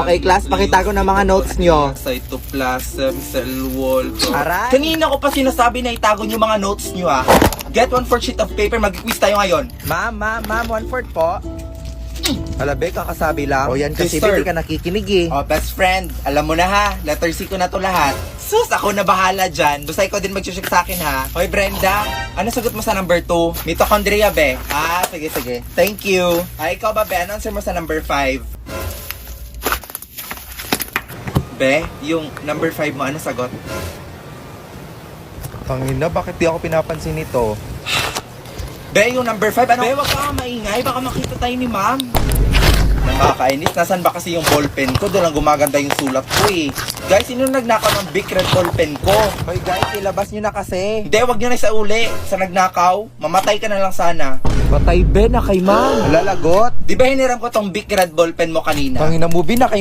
Okay, class, pakita ko ng mga notes nyo. Cytoplasm, cell wall. Aray! Kanina ko pa sinasabi na itago yung mga notes nyo ah. Get 1/4 sheet of paper, mag-quiz tayo ngayon. Ma'am, 1/4 po. Alabe, kakasabi lang. O yan kasi Yes, sir. hindi ka nakikinig eh. Oh, best friend, alam mo na ha, letter C ko na to lahat. Sus, ako na bahala dyan. Basta ikaw din mag-check sa akin ha. Hoy Brenda, ano sagot mo sa number 2? Mitochondria, be. Ah, sige. Thank you. Ay, ikaw ba, be? Ano answer mo sa number 5? Be, yung number 5 mo, ano sagot? Pangina, bakit di ako pinapansin nito? Be, yung number 5, ano? Be, wag ka maingay, baka makita tayo ni ma'am. Nakakainis, nasan ba kasi yung ballpen ko? Doon lang gumaganda yung sulat ko eh. Guys, sino nagnakaw ng big red ballpen ko? Hoy guys, ilabas nyo na kasi. Hindi, wag nyo na isauli. Sa nagnakaw, mamatay ka na lang sana. Patay be na kay ma'am. Lalagot. Di ba hiniram ko tong big red ballpen mo kanina? Pangina mo, na kay